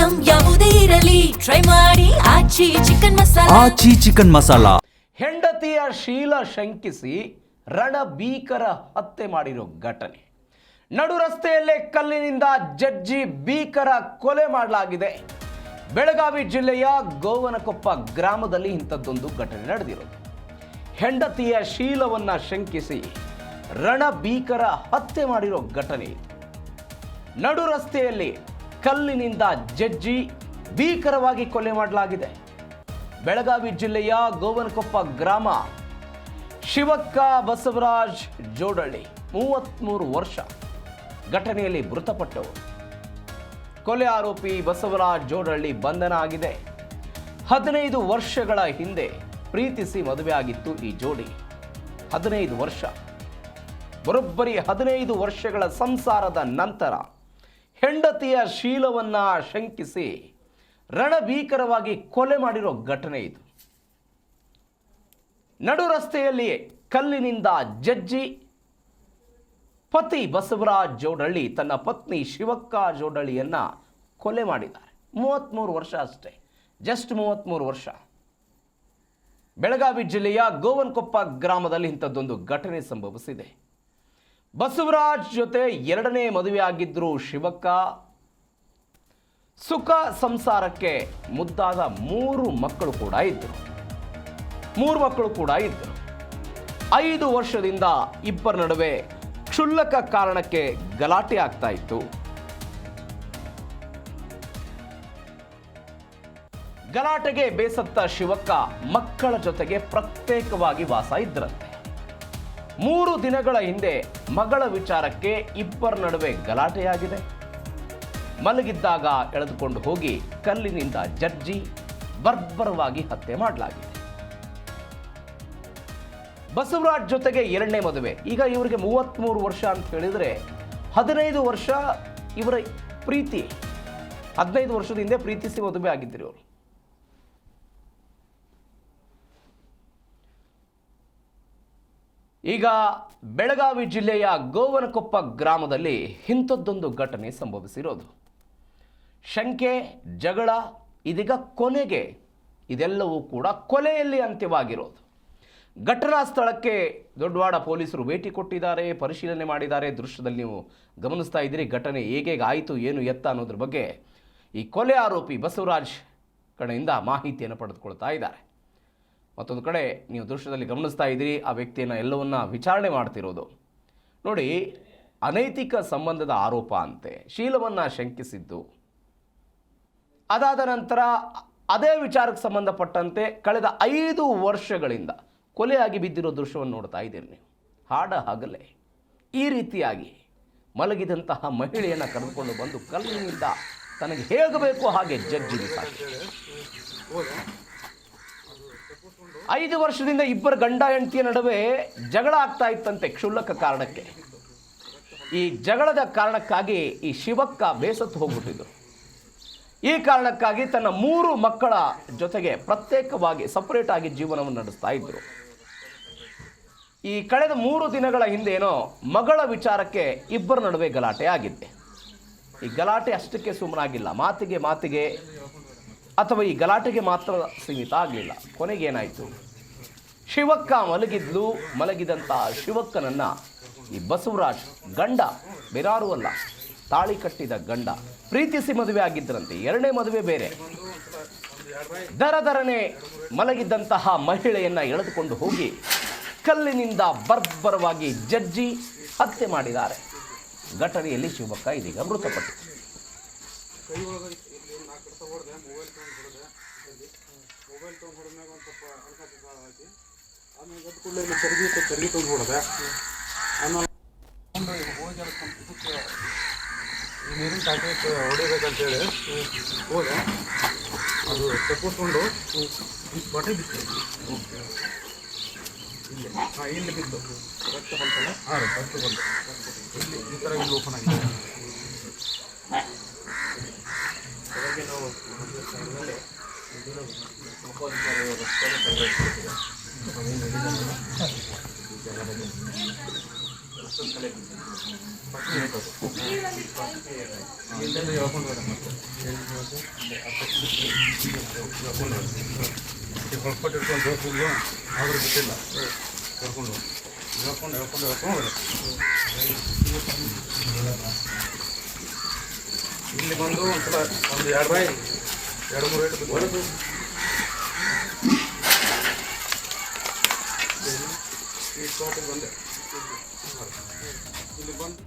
Item ಯಾವುದೇ ಇರಲಿ try ಮಾಡಿ ಆಚಿ ಚಿಕನ್ ಮಸಾಲಾ. ಹೆಂಡತಿಯ ಶೀಲ ಶಂಕಿಸಿ ರಣಭೀಕರ ಹತ್ಯೆ ಮಾಡಿರೋ ಘಟನೆ. ನಡು ರಸ್ತೆಯಲ್ಲೇ ಕಲ್ಲಿನಿಂದ ಜಜ್ಜಿ ಭೀಕರ ಕೊಲೆ ಮಾಡಲಾಗಿದೆ. ಬೆಳಗಾವಿ ಜಿಲ್ಲೆಯ ಗೋವನಕೊಪ್ಪ ಗ್ರಾಮದಲ್ಲಿ ಇಂಥದ್ದೊಂದು ಘಟನೆ ನಡೆದಿರೋದು. ಹೆಂಡತಿಯ ಶೀಲವನ್ನ ಶಂಕಿಸಿ ರಣಭೀಕರ ಹತ್ಯೆ ಮಾಡಿರೋ ಘಟನೆ ಇದು. ನಡು ರಸ್ತೆಯಲ್ಲಿ ಕಲ್ಲಿನಿಂದ ಜಜ್ಜಿ ಭೀಕರವಾಗಿ ಕೊಲೆ ಮಾಡಲಾಗಿದೆ. ಬೆಳಗಾವಿ ಜಿಲ್ಲೆಯ ಗೋವನಕೊಪ್ಪ ಗ್ರಾಮ. ಶಿವಕ್ಕ ಬಸವರಾಜ್ ಜೋಡಳ್ಳಿ 33 ವರ್ಷ ಘಟನೆಯಲ್ಲಿ ಮೃತಪಟ್ಟವರು. ಕೊಲೆ ಆರೋಪಿ ಬಸವರಾಜ್ ಜೋಡಳ್ಳಿ ಬಂಧನ ಆಗಿದೆ. 15 ವರ್ಷಗಳ ಹಿಂದೆ ಪ್ರೀತಿಸಿ ಮದುವೆ ಆಗಿತ್ತು ಈ ಜೋಡಿ. 15 ವರ್ಷ, ಬರೋಬ್ಬರಿ 15 ವರ್ಷಗಳ ಸಂಸಾರದ ನಂತರ ಹೆಂಡತಿಯ ಶೀಲವನ್ನ ಶಂಕಿಸಿ ರಣಭೀಕರವಾಗಿ ಕೊಲೆ ಮಾಡಿರೋ ಘಟನೆ ಇದು. ನಡು ರಸ್ತೆಯಲ್ಲಿ ಕಲ್ಲಿನಿಂದ ಜಜ್ಜಿ ಪತಿ ಬಸವರಾಜ್ ಜೋಡಳ್ಳಿ ತನ್ನ ಪತ್ನಿ ಶಿವಕ್ಕ ಜೋಡಳ್ಳಿಯನ್ನ ಕೊಲೆ ಮಾಡಿದ್ದಾರೆ. 33 ವರ್ಷ ಅಷ್ಟೇ, ಜಸ್ಟ್ 33 ವರ್ಷ. ಬೆಳಗಾವಿ ಜಿಲ್ಲೆಯ ಗೋವನಕೊಪ್ಪ ಗ್ರಾಮದಲ್ಲಿ ಇಂಥದ್ದೊಂದು ಘಟನೆ ಸಂಭವಿಸಿದೆ. ಬಸವರಾಜ್ ಜೊತೆ 2ನೇ ಮದುವೆ ಆಗಿದ್ರು ಶಿವಕ್ಕ. ಸುಖ ಸಂಸಾರಕ್ಕೆ ಮುದ್ದಾದ 3 ಮಕ್ಕಳು ಕೂಡ ಇದ್ದರು. 5 ವರ್ಷದಿಂದ ಇಬ್ಬರ ನಡುವೆ ಕ್ಷುಲ್ಲಕ ಕಾರಣಕ್ಕೆ ಗಲಾಟೆ ಆಗ್ತಾ ಇತ್ತು. ಗಲಾಟೆಗೆ ಬೇಸತ್ತ ಶಿವಕ್ಕ ಮಕ್ಕಳ ಜೊತೆಗೆ ಪ್ರತ್ಯೇಕವಾಗಿ ವಾಸ ಇದ್ದರಂತೆ. 3 ದಿನಗಳ ಹಿಂದೆ ಮಗಳ ವಿಚಾರಕ್ಕೆ ಇಬ್ಬರ ನಡುವೆ ಗಲಾಟೆಯಾಗಿದೆ. ಮಲಗಿದ್ದಾಗ ಎಳೆದುಕೊಂಡು ಹೋಗಿ ಕಲ್ಲಿನಿಂದ ಜಜ್ಜಿ ಬರ್ಬರವಾಗಿ ಹತ್ಯೆ ಮಾಡಲಾಗಿದೆ. ಬಸವರಾಜ್ ಜೊತೆಗೆ 2ನೇ ಮದುವೆ. ಈಗ ಇವರಿಗೆ 33 ವರ್ಷ ಅಂತ ಹೇಳಿದ್ರೆ 15 ವರ್ಷ ಇವರ ಪ್ರೀತಿ. 15 ವರ್ಷದ ಹಿಂದೆ ಪ್ರೀತಿಸಿ ಮದುವೆ ಆಗಿದ್ದರು ಇವರು. ಈಗ ಬೆಳಗಾವಿ ಜಿಲ್ಲೆಯ ಗೋವನಕೊಪ್ಪ ಗ್ರಾಮದಲ್ಲಿ ಇಂಥದ್ದೊಂದು ಘಟನೆ ಸಂಭವಿಸಿರೋದು. ಶಂಕೆ, ಜಗಳ, ಇದೀಗ ಕೊನೆಗೆ ಇದೆಲ್ಲವೂ ಕೂಡ ಕೊಲೆಯಲ್ಲಿ ಅಂತ್ಯವಾಗಿರೋದು. ಘಟನಾ ಸ್ಥಳಕ್ಕೆ ದೊಡ್ಡವಾಡ ಪೊಲೀಸರು ಭೇಟಿ ಕೊಟ್ಟಿದ್ದಾರೆ, ಪರಿಶೀಲನೆ ಮಾಡಿದ್ದಾರೆ. ದೃಶ್ಯದಲ್ಲಿ ನೀವು ಗಮನಿಸ್ತಾ ಇದ್ದೀರಿ ಘಟನೆ ಹೇಗೆ ಆಯಿತು, ಏನು ಎತ್ತ ಅನ್ನೋದ್ರ ಬಗ್ಗೆ ಈ ಕೊಲೆ ಆರೋಪಿ ಬಸವರಾಜ್ ಕಡೆಯಿಂದ ಮಾಹಿತಿಯನ್ನು ಪಡೆದುಕೊಳ್ತಾ ಇದ್ದಾರೆ. ಮತ್ತೊಂದು ಕಡೆ ನೀವು ದೃಶ್ಯದಲ್ಲಿ ಗಮನಿಸ್ತಾ ಇದ್ದೀರಿ, ಆ ವ್ಯಕ್ತಿಯನ್ನು ಎಲ್ಲವನ್ನ ವಿಚಾರಣೆ ಮಾಡ್ತಿರೋದು ನೋಡಿ. ಅನೈತಿಕ ಸಂಬಂಧದ ಆರೋಪ ಅಂತೆ, ಶೀಲವನ್ನು ಶಂಕಿಸಿದ್ದು. ಅದಾದ ನಂತರ ಅದೇ ವಿಚಾರಕ್ಕೆ ಸಂಬಂಧಪಟ್ಟಂತೆ ಕಳೆದ 5 ವರ್ಷಗಳಿಂದ ಕೊಲೆಯಾಗಿ ಬಿದ್ದಿರೋ ದೃಶ್ಯವನ್ನು ನೋಡ್ತಾ ಇದ್ದೀರಿ ನೀವು. ಹಾಡ ಹಗಲೇ ಈ ರೀತಿಯಾಗಿ ಮಲಗಿದಂತಹ ಮಹಿಳೆಯನ್ನು ಕರೆದುಕೊಂಡು ಬಂದು ಕಲ್ಲಿನಿಂದ ತನಗೆ ಹೇಗೆ ಬೇಕೋ ಹಾಗೆ ಜಜ್ಜಿ ಬಿಸಾಕಿ. 5 ವರ್ಷದಿಂದ ಇಬ್ಬರ ಗಂಡ ಹೆಂಡತಿಯ ನಡುವೆ ಜಗಳ ಆಗ್ತಾ ಇತ್ತಂತೆ ಕ್ಷುಲ್ಲಕ ಕಾರಣಕ್ಕೆ. ಈ ಜಗಳದ ಕಾರಣಕ್ಕಾಗಿ ಈ ಶಿವಕ್ಕ ಬೇಸತ್ತು ಹೋಗ್ಬಿಟ್ಟಿದ್ರು. ಈ ಕಾರಣಕ್ಕಾಗಿ ತನ್ನ 3 ಮಕ್ಕಳ ಜೊತೆಗೆ ಪ್ರತ್ಯೇಕವಾಗಿ ಸಪರೇಟ್ ಆಗಿ ಜೀವನವನ್ನು ನಡೆಸ್ತಾ ಇದ್ರು. ಈ ಕಳೆದ 3 ದಿನಗಳ ಹಿಂದೇನೋ ಮಗಳ ವಿಚಾರಕ್ಕೆ ಇಬ್ಬರ ನಡುವೆ ಗಲಾಟೆ ಆಗಿದ್ದೆ. ಈ ಗಲಾಟೆ ಅಷ್ಟಕ್ಕೆ ಸುಮ್ಮನಾಗಿಲ್ಲ, ಮಾತಿಗೆ ಅಥವಾ ಈ ಗಲಾಟೆಗೆ ಮಾತ್ರ ಸೀಮಿತ ಆಗಲಿಲ್ಲ. ಕೊನೆಗೇನಾಯಿತು, ಶಿವಕ್ಕ ಮಲಗಿದಂತಹ ಶಿವಕ್ಕನನ್ನ ಈ ಬಸವರಾಜ್ ಗಂಡ, ಬೇರಾರೂ ಅಲ್ಲ, ತಾಳಿ ಕಟ್ಟಿದ ಗಂಡ, ಪ್ರೀತಿಸಿ ಮದುವೆ ಆಗಿದ್ದರಂತೆ. 2ನೇ ಮದುವೆ ಬೇರೆ. ದರದರನೆ ಮಲಗಿದ್ದಂತಹ ಮಹಿಳೆಯನ್ನ ಎಳೆದುಕೊಂಡು ಹೋಗಿ ಕಲ್ಲಿನಿಂದ ಬರ್ಬರವಾಗಿ ಜಜ್ಜಿ ಹತ್ಯೆ ಮಾಡಿದ್ದಾರೆ. ಘಟನೆಯಲ್ಲಿ ಶಿವಕ್ಕ ಇದೀಗ ಮೃತಪಟ್ಟು. ನೀರಿನ ಟಾಕಿ ಹೊಡಿಬೇಕಂತೇಳಿ ಹೋದೆ. ಅದು ತಪ್ಪಿಸ್ಕೊಂಡು ಬಟ್ಟೆ ಬಿತ್ತು. ಇಲ್ಲಿ ಬಿತ್ತು ರಕ್ತ ಬಂತಲ್ಲ. ರಕ್ತ ಬಂತು ಇಲ್ಲಿ ಈ ಥರ ಇಲ್ಲಿ ಓಪನ್ ಆಗಿದೆ. ಬೆಳಗ್ಗೆ ನಾವು ಹೇಳ್ಕೊಂಡು ಹೊಲ್ಪಟ್ಟು ಇಟ್ಕೊಂಡು ಜೋಸಿದ್ಲು ಆದರೂ ಬಿಟ್ಟಿಲ್ಲ ಕರ್ಕೊಂಡು ಹೇಳ್ಕೊಂಡು ಇಲ್ಲಿ ಬಂದು ಒಂದ್ಸಲ ಒಂದು 2 ಬಾಯಿ 2-3 ರೇಟ್ ಬಿಟ್ಟು ಈ ಸ್ಪಾಟಿಗೆ ಬಂದೆ ಇಲ್ಲಿ ಬಂದು